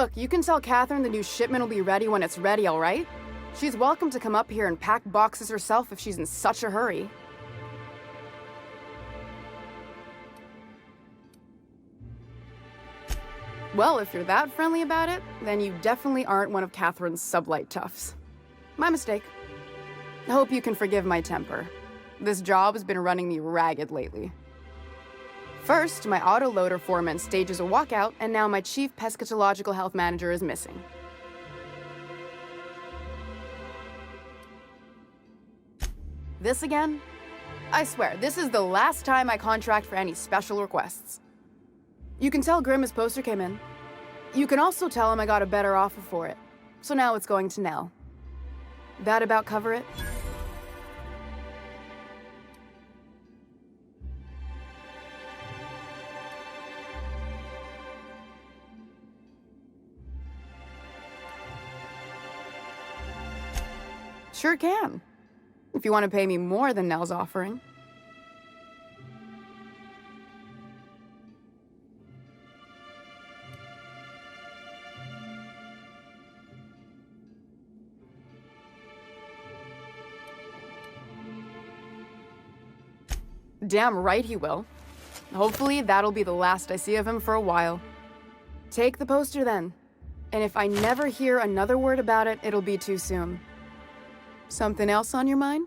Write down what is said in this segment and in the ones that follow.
Look, you can tell Catherine the new shipment will be ready when it's ready, all right? She's welcome to come up here and pack boxes herself if she's in such a hurry. Well, if you're that friendly about it, then you definitely aren't one of Catherine's sublight toughs. My mistake. I hope you can forgive my temper. This job has been running me ragged lately. First, my autoloader foreman stages a walkout, and now my chief pescatological health manager is missing. This again? I swear, this is the last time I contract for any special requests. You can tell Grimm his poster came in. You can also tell him I got a better offer for it. So now it's going to Nell. That about cover it? Sure can. If you want to pay me more than Nell's offering. Damn right he will. Hopefully that'll be the last I see of him for a while. Take the poster then. And if I never hear another word about it, it'll be too soon. Something else on your mind?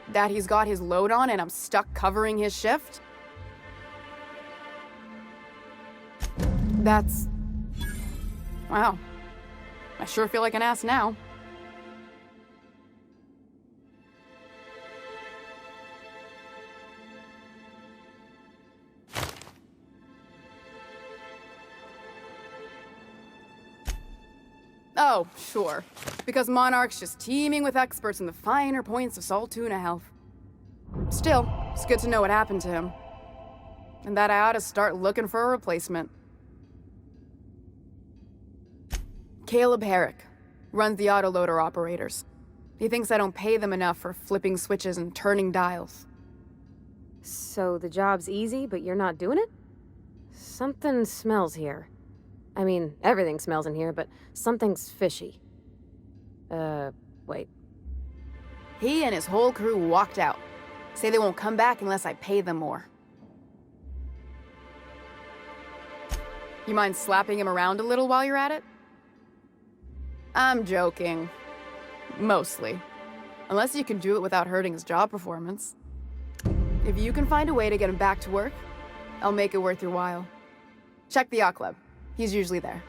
That he's got his load on and I'm stuck covering his shift? That's... Wow. I sure feel like an ass now. Oh, sure. Because Monarch's just teeming with experts in the finer points of salt tuna health. Still, it's good to know what happened to him. And that I ought to start looking for a replacement. Caleb Herrick runs the autoloader operators. He thinks I don't pay them enough for flipping switches and turning dials. So the job's easy, but you're not doing it? Something smells here. I mean, everything smells in here, but something's fishy. Wait. He and his whole crew walked out. Say they won't come back unless I pay them more. You mind slapping him around a little while you're at it? I'm joking. Mostly. Unless you can do it without hurting his job performance. If you can find a way to get him back to work, I'll make it worth your while. Check the yacht club. He's usually there.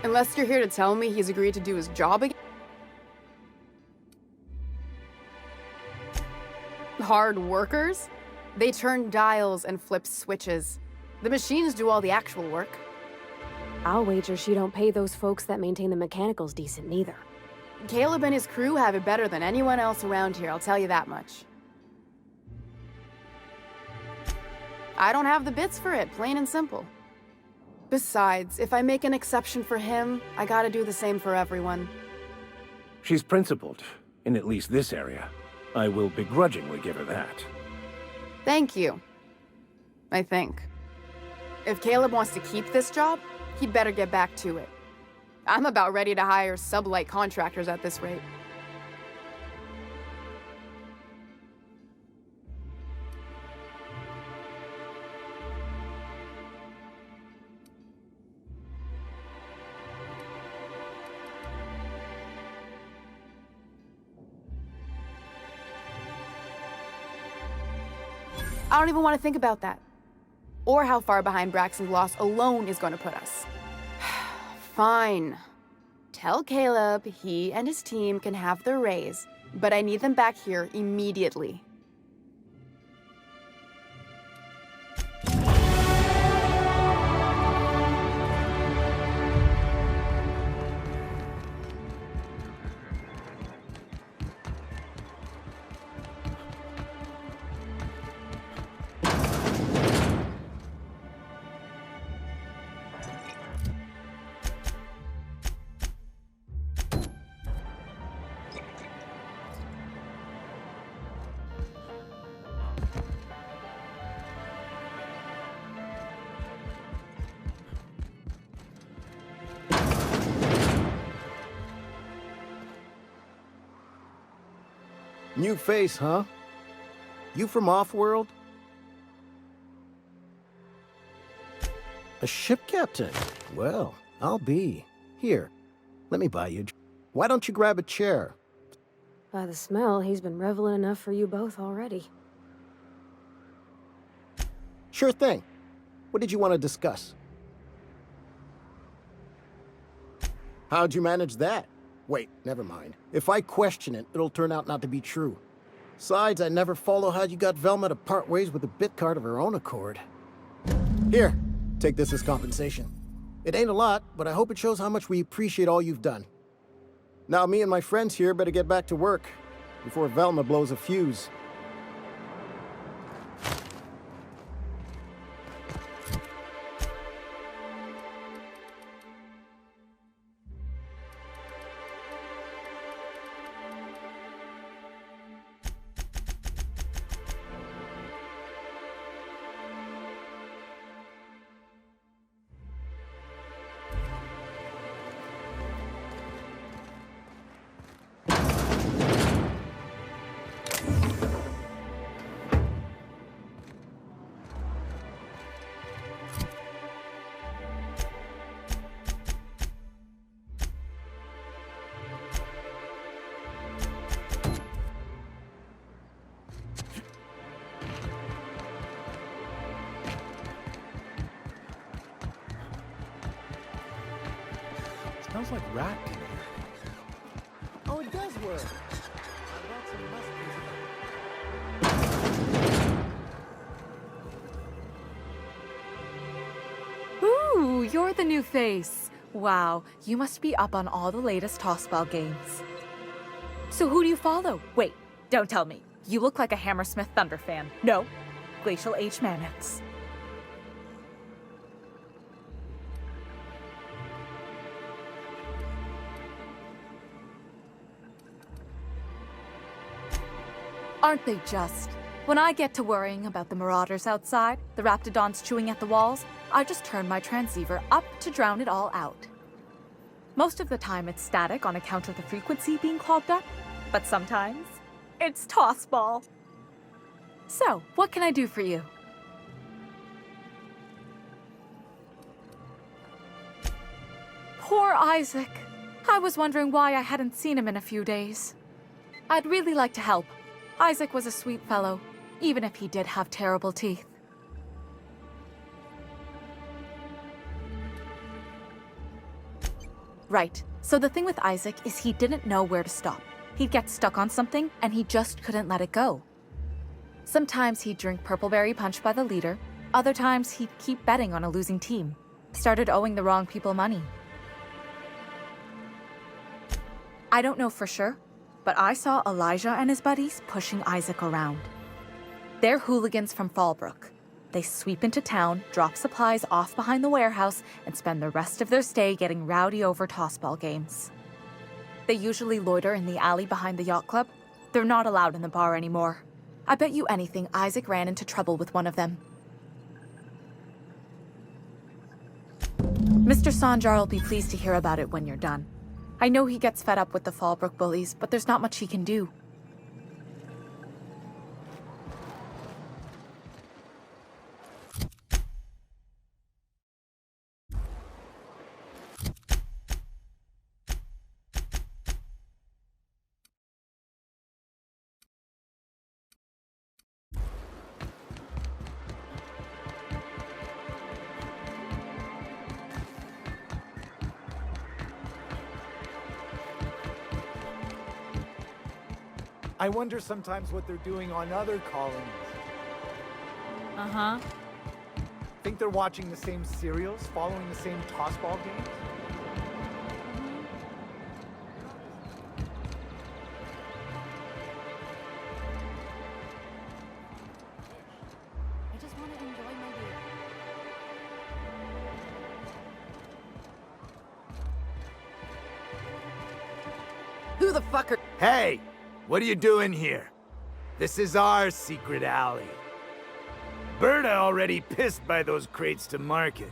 Unless you're here to tell me he's agreed to do his job again. Hard workers? They turn dials and flip switches. The machines do all the actual work. I'll wager she don't pay those folks that maintain the mechanicals decent neither. Caleb and his crew have it better than anyone else around here, I'll tell you that much. I don't have the bits for it, plain and simple. Besides, if I make an exception for him, I gotta do the same for everyone. She's principled, in at least this area. I will begrudgingly give her that. Thank you. I think. If Caleb wants to keep this job, he'd better get back to it. I'm about ready to hire sublight contractors at this rate. I don't even want to think about that. Or how far behind Braxton's loss alone is going to put us. Fine. Tell Caleb he and his team can have their raise, but I need them back here immediately. New face, huh? You from off-world? A ship captain? Well, I'll be. Here, let me buy you. Why don't you grab a chair? By the smell, he's been reveling enough for you both already. Sure thing. What did you want to discuss? How'd you manage that? Wait, never mind. If I question it, it'll turn out not to be true. Besides, I never follow how you got Velma to part ways with a bit card of her own accord. Here, take this as compensation. It ain't a lot, but I hope it shows how much we appreciate all you've done. Now me and my friends here better get back to work before Velma blows a fuse. Smells like rat in here. Oh, it does work. Ooh, you're the new face. Wow, you must be up on all the latest tossball games. So who do you follow? Wait, don't tell me. You look like a Hammersmith Thunder fan. No, Glacial H. Mammoths. Aren't they just? When I get to worrying about the marauders outside, the raptidons chewing at the walls, I just turn my transceiver up to drown it all out. Most of the time it's static on account of the frequency being clogged up, but sometimes it's tossball. So, what can I do for you? Poor Isaac. I was wondering why I hadn't seen him in a few days. I'd really like to help. Isaac was a sweet fellow, even if he did have terrible teeth. Right. So the thing with Isaac is he didn't know where to stop. He'd get stuck on something, and he just couldn't let it go. Sometimes he'd drink Purpleberry Punch by the liter. Other times he'd keep betting on a losing team. Started owing the wrong people money. I don't know for sure, but I saw Elijah and his buddies pushing Isaac around. They're hooligans from Fallbrook. They sweep into town, drop supplies off behind the warehouse, and spend the rest of their stay getting rowdy over tossball games. They usually loiter in the alley behind the yacht club. They're not allowed in the bar anymore. I bet you anything Isaac ran into trouble with one of them. Mr. Sanjar will be pleased to hear about it when you're done. I know he gets fed up with the Fallbrook bullies, but there's not much he can do. I wonder sometimes what they're doing on other colonies. Uh-huh. Think they're watching the same serials, following the same tossball games? I just want to enjoy my beer. Who the fuck are... Hey! What are you doing here? This is our secret alley. Berta already pissed by those crates to market.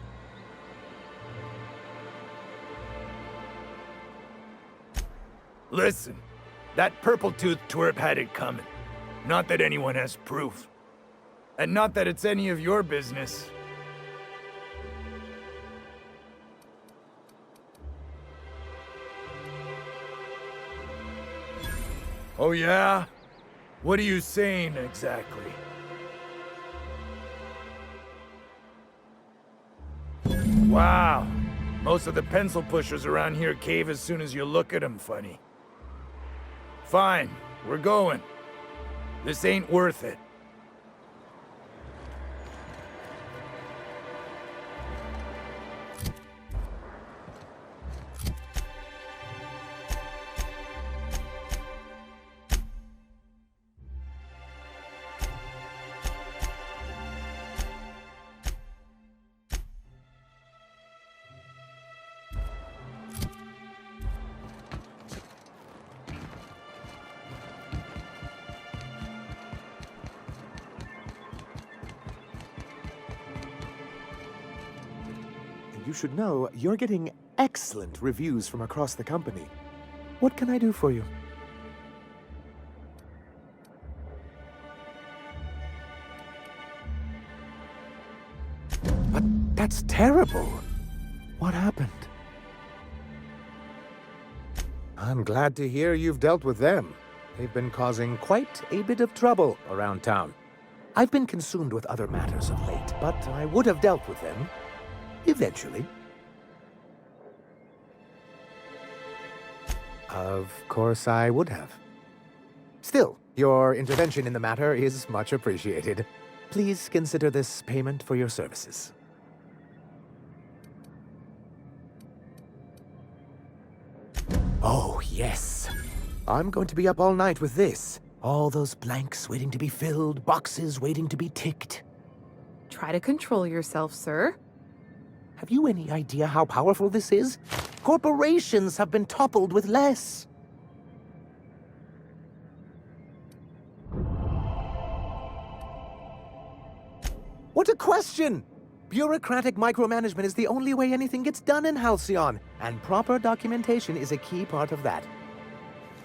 Listen, That purple-toothed twerp had it coming. Not that anyone has proof. And not that it's any of your business. Oh yeah? What are you saying exactly? Wow. Most of the pencil pushers around here cave as soon as you look at them funny. Fine, we're going. This ain't worth it. You should know you're getting excellent reviews from across the company. What can I do for you? But that's terrible. What happened? I'm glad to hear you've dealt with them. They've been causing quite a bit of trouble around town. I've been consumed with other matters of late, but I would have dealt with them. Eventually. Of course I would have. Still, your intervention in the matter is much appreciated. Please consider this payment for your services. Oh, yes. I'm going to be up all night with this. All those blanks waiting to be filled, boxes waiting to be ticked. Try to control yourself, sir. Have you any idea how powerful this is? Corporations have been toppled with less. What a question! Bureaucratic micromanagement is the only way anything gets done in Halcyon, and proper documentation is a key part of that.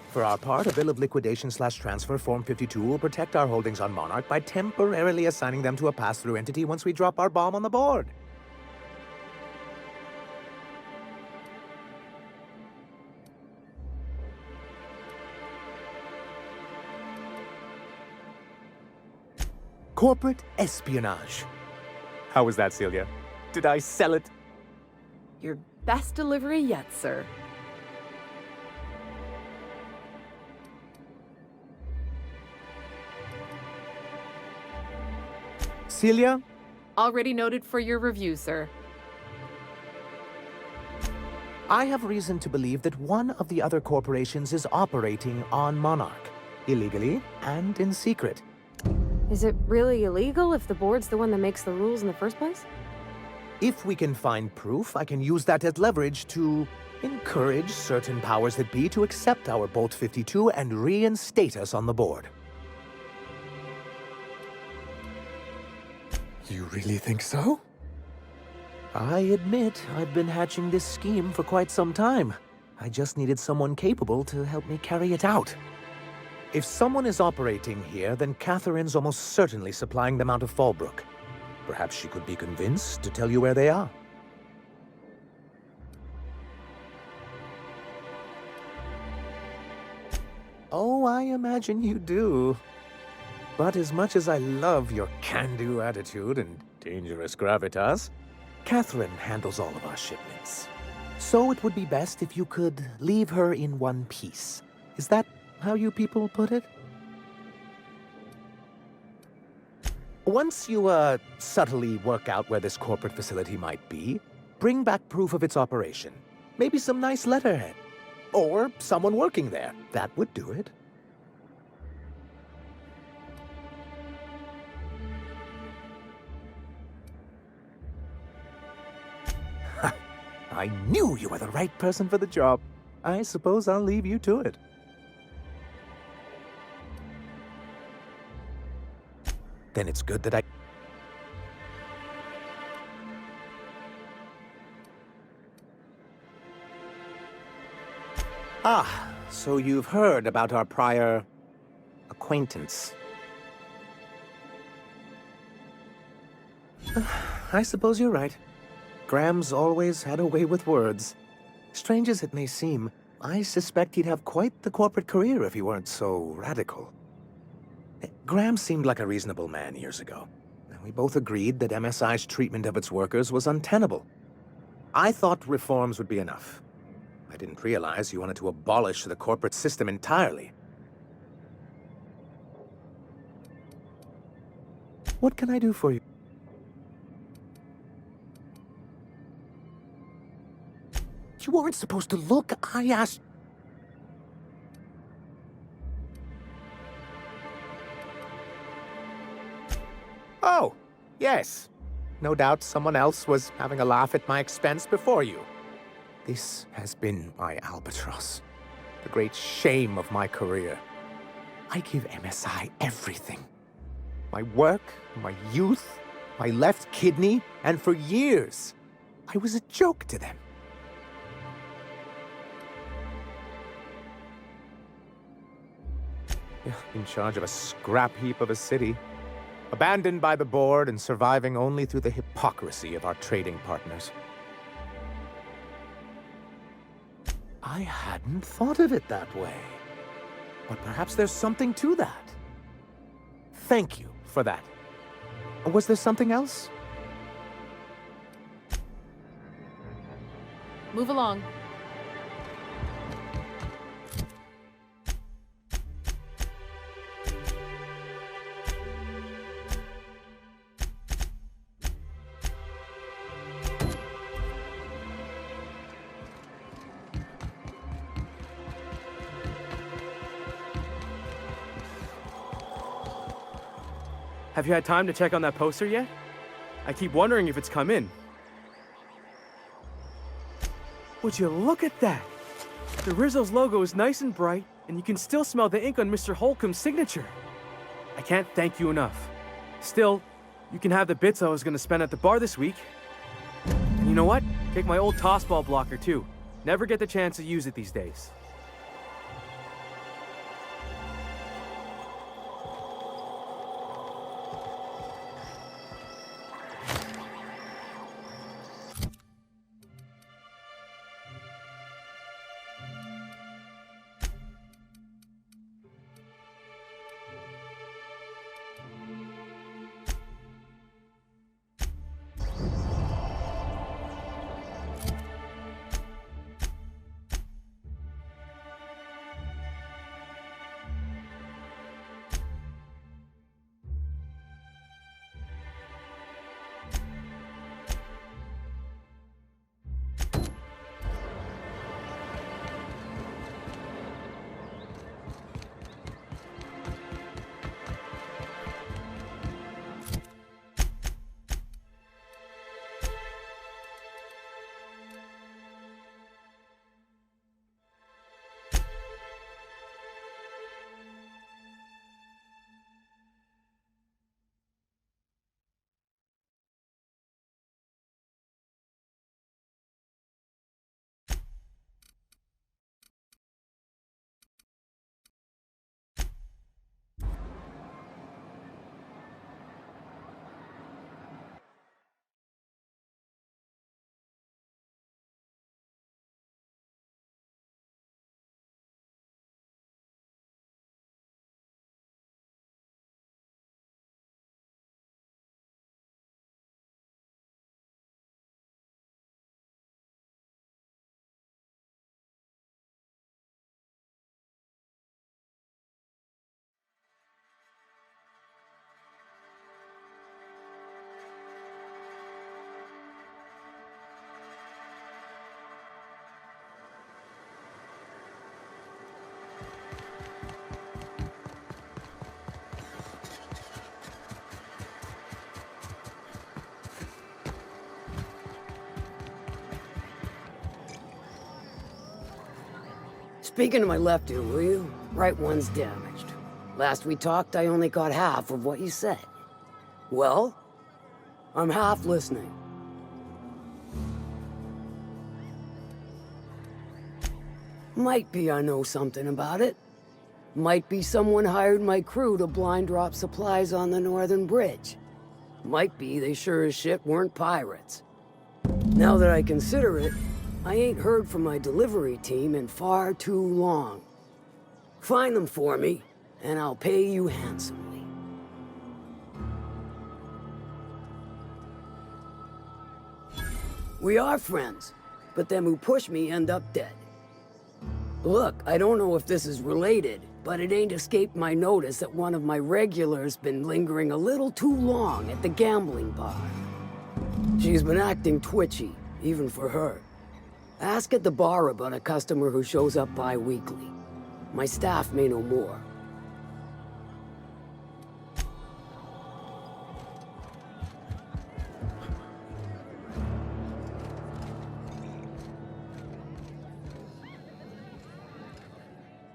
For our part, a bill of liquidation/transfer Form 52 will protect our holdings on Monarch by temporarily assigning them to a pass-through entity once we drop our bomb on the board. Corporate espionage. How was that, Celia? Did I sell it? Your best delivery yet, sir. Celia? Already noted for your review, sir. I have reason to believe that one of the other corporations is operating on Monarch, illegally and in secret. Is it really illegal if the board's the one that makes the rules in the first place? If we can find proof, I can use that as leverage to encourage certain powers that be to accept our Bolt 52 and reinstate us on the board. You really think so? I admit I've been hatching this scheme for quite some time. I just needed someone capable to help me carry it out. If someone is operating here, then Catherine's almost certainly supplying them out of Fallbrook. Perhaps she could be convinced to tell you where they are. Oh, I imagine you do. But as much as I love your can-do attitude and dangerous gravitas, Catherine handles all of our shipments. So it would be best if you could leave her in one piece. Is that how you people put it? Once you, subtly work out where this corporate facility might be, bring back proof of its operation. Maybe some nice letterhead. Or someone working there. That would do it. I knew you were the right person for the job. I suppose I'll leave you to it. Then it's good that So you've heard about our prior acquaintance. I suppose you're right. Graham's always had a way with words. Strange as it may seem, I suspect he'd have quite the corporate career if he weren't so radical. Graham seemed like a reasonable man years ago. We both agreed that MSI's treatment of its workers was untenable. I thought reforms would be enough. I didn't realize you wanted to abolish the corporate system entirely. What can I do for you? You weren't supposed to look. I asked... Oh, yes. No doubt someone else was having a laugh at my expense before you. This has been my albatross. The great shame of my career. I give MSI everything. My work, my youth, my left kidney, and for years, I was a joke to them. In charge of a scrap heap of a city. Abandoned by the board and surviving only through the hypocrisy of our trading partners. I hadn't thought of it that way. But perhaps there's something to that. Thank you for that. Was there something else? Move along. Have you had time to check on that poster yet? I keep wondering if it's come in. Would you look at that? The Rizzo's logo is nice and bright, and you can still smell the ink on Mr. Holcomb's signature. I can't thank you enough. Still, you can have the bits I was gonna spend at the bar this week. And you know what? Take my old tossball blocker too. Never get the chance to use it these days. Speaking to my left ear, will you? Right one's damaged. Last we talked, I only caught half of what you said. Well, I'm half listening. Might be I know something about it. Might be someone hired my crew to blind drop supplies on the Northern Bridge. Might be they sure as shit weren't pirates. Now that I consider it, I ain't heard from my delivery team in far too long. Find them for me, and I'll pay you handsomely. We are friends, but them who push me end up dead. Look, I don't know if this is related, but it ain't escaped my notice that one of my regulars been lingering a little too long at the gambling bar. She's been acting twitchy, even for her. Ask at the bar about a customer who shows up bi-weekly. My staff may know more.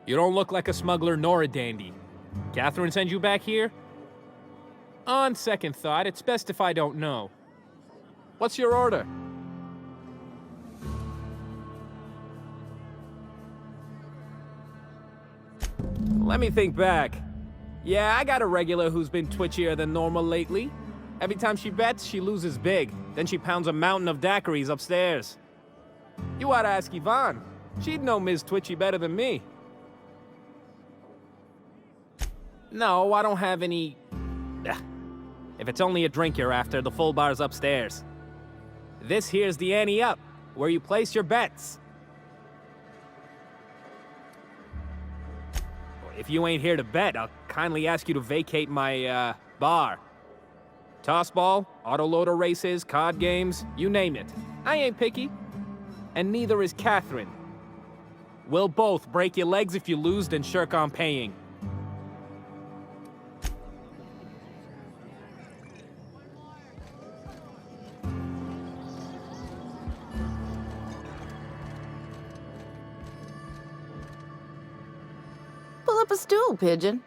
You don't look like a smuggler nor a dandy. Catherine send you back here? On second thought, it's best if I don't know. What's your order? Let me think back. Yeah, I got a regular who's been twitchier than normal lately. Every time she bets, she loses big. Then she pounds a mountain of daiquiris upstairs. You ought to ask Yvonne. She'd know Ms. Twitchy better than me. No, I don't have any... If it's only a drink you're after, the full bar's upstairs. This here's the ante up, where you place your bets. If you ain't here to bet, I'll kindly ask you to vacate my, bar. Tossball, autoloader races, card games, you name it. I ain't picky. And neither is Catherine. We'll both break your legs if you lose, then shirk on paying. Pull up a stool, Pigeon.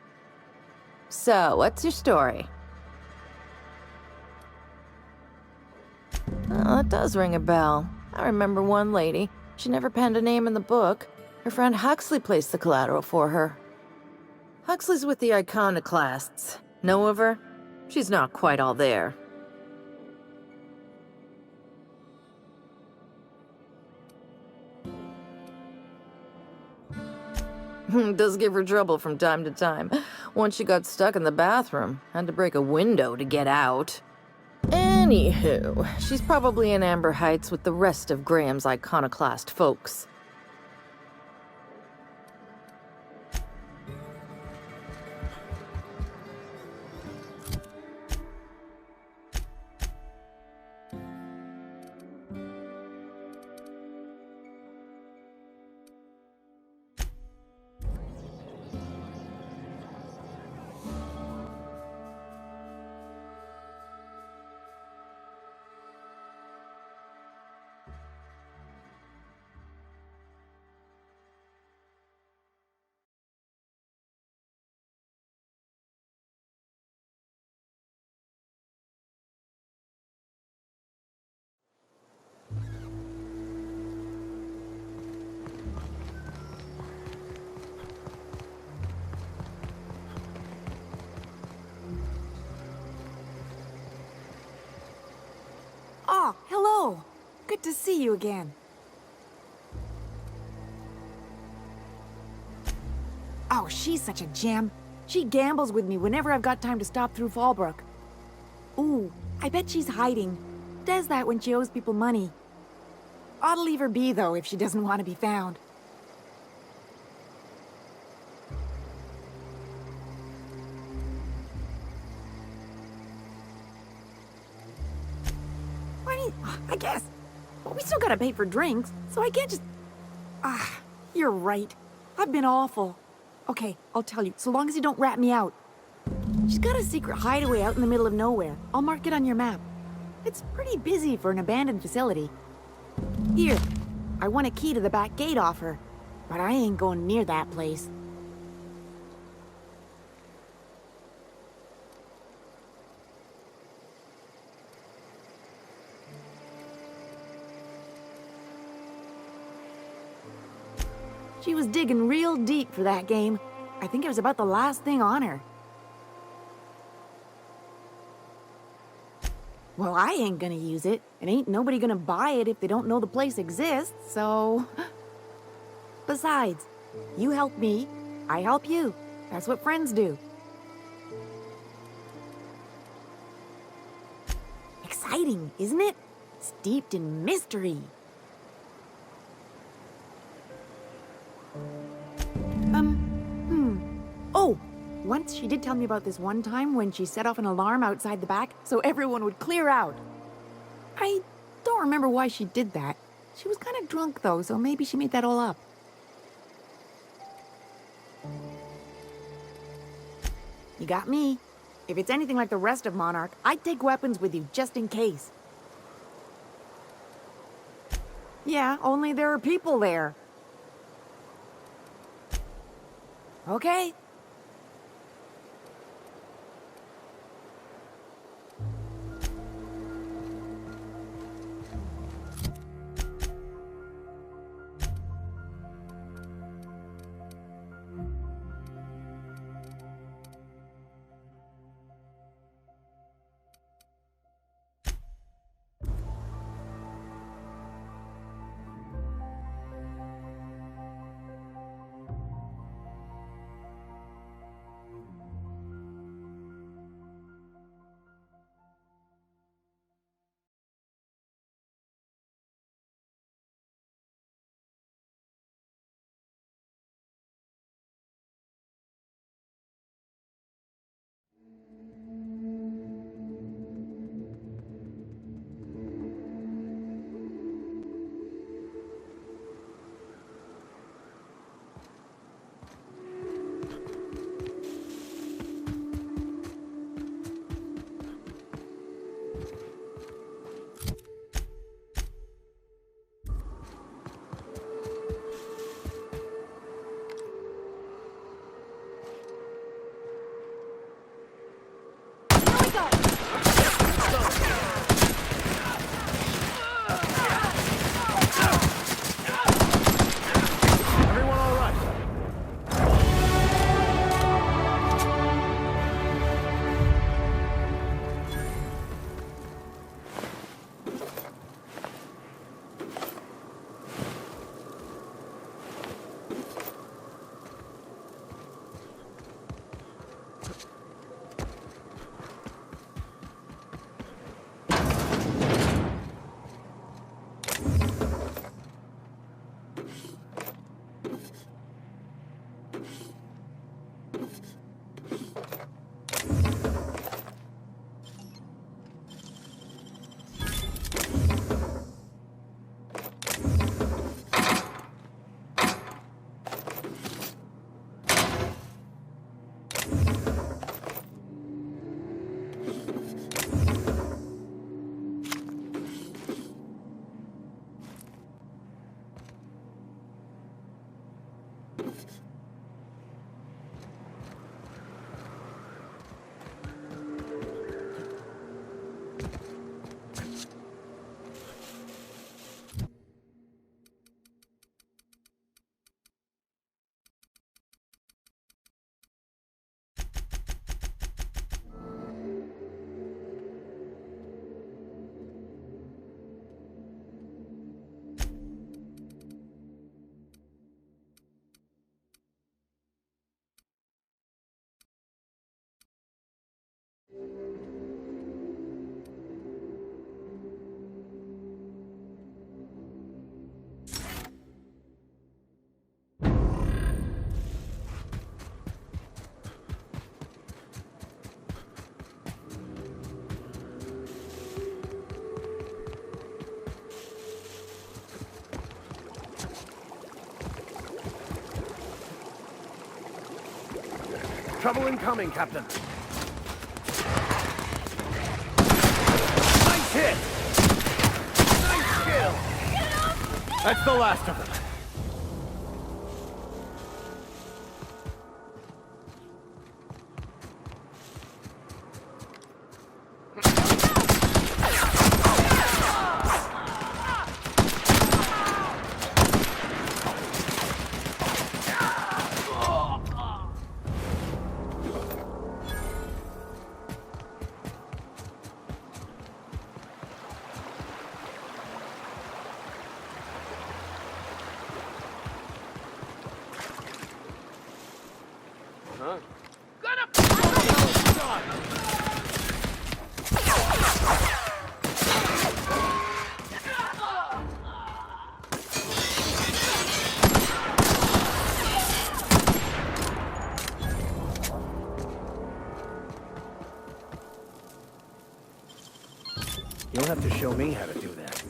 So, what's your story? Well, that does ring a bell. I remember one lady. She never penned a name in the book. Her friend Huxley placed the collateral for her. Huxley's with the Iconoclasts. Know of her? She's not quite all there. Does give her trouble from time to time. Once she got stuck in the bathroom, had to break a window to get out. Anywho, she's probably in Amber Heights with the rest of Graham's Iconoclast folks. Oh, hello. Good to see you again. Oh, she's such a gem. She gambles with me whenever I've got time to stop through Fallbrook. Ooh, I bet she's hiding. Does that when she owes people money. Ought to leave her be, though, if she doesn't want to be found. I guess. But we still gotta pay for drinks, so I can't just... You're right. I've been awful. Okay, I'll tell you, so long as you don't rat me out. She's got a secret hideaway out in the middle of nowhere. I'll mark it on your map. It's pretty busy for an abandoned facility. Here, I want a key to the back gate off her, but I ain't going near that place. She was digging real deep for that game. I think it was about the last thing on her. Well, I ain't gonna use it, and ain't nobody gonna buy it if they don't know the place exists, so... Besides, you help me, I help you. That's what friends do. Exciting, isn't it? Steeped in mystery. Oh, once she did tell me about this one time when she set off an alarm outside the back so everyone would clear out. I don't remember why she did that. She was kind of drunk though, so maybe she made that all up. You got me. If it's anything like the rest of Monarch, I'd take weapons with you just in case. Yeah, only there are people there. Okay. Trouble incoming, Captain. Nice hit! Nice kill! That's the last of them. You'll have to show me how to do that.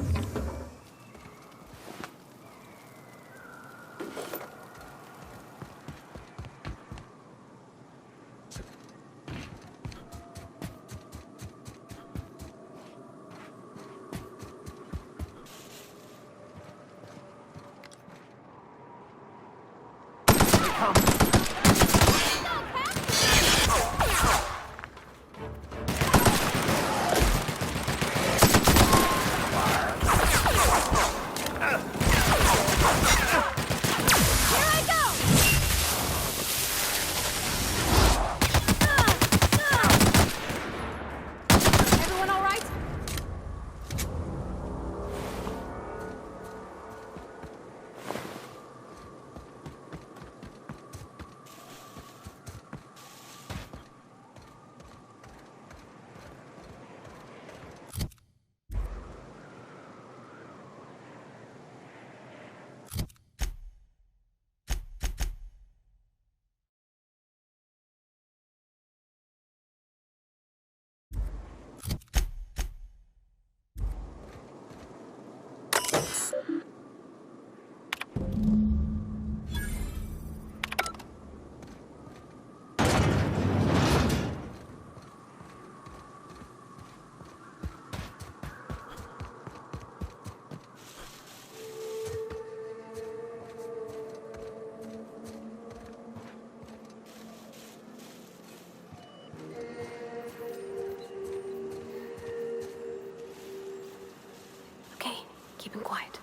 Keep him quiet.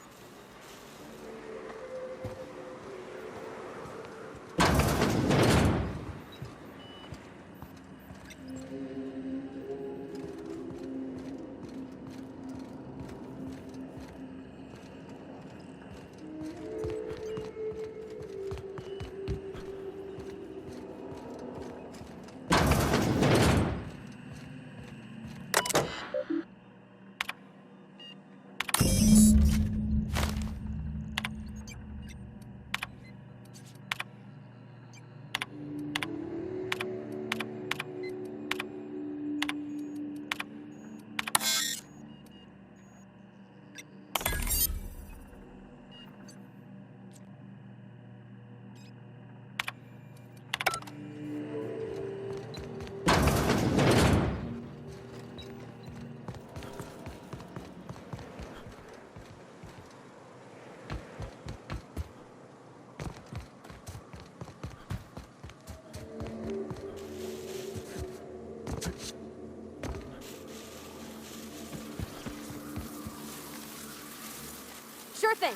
Sure thing.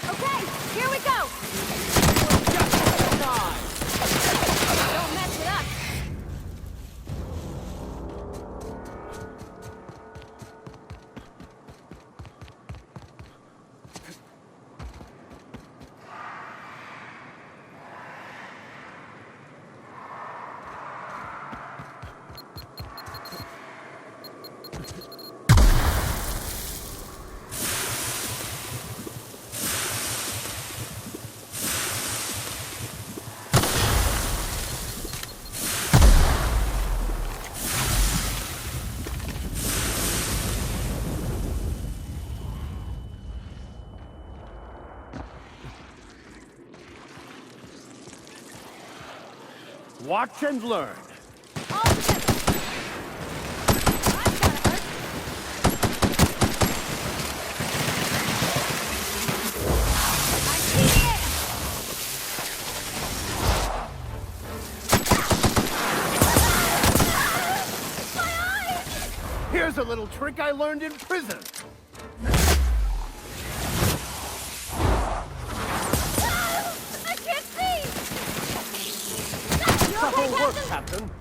Okay, here we go. Don't mess with us. Watch and learn. Here's a little trick I learned in prison. I can't see! Subtle work, Captain.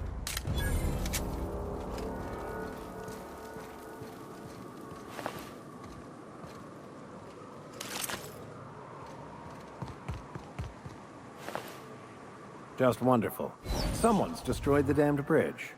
Just wonderful. Someone's destroyed the damned bridge.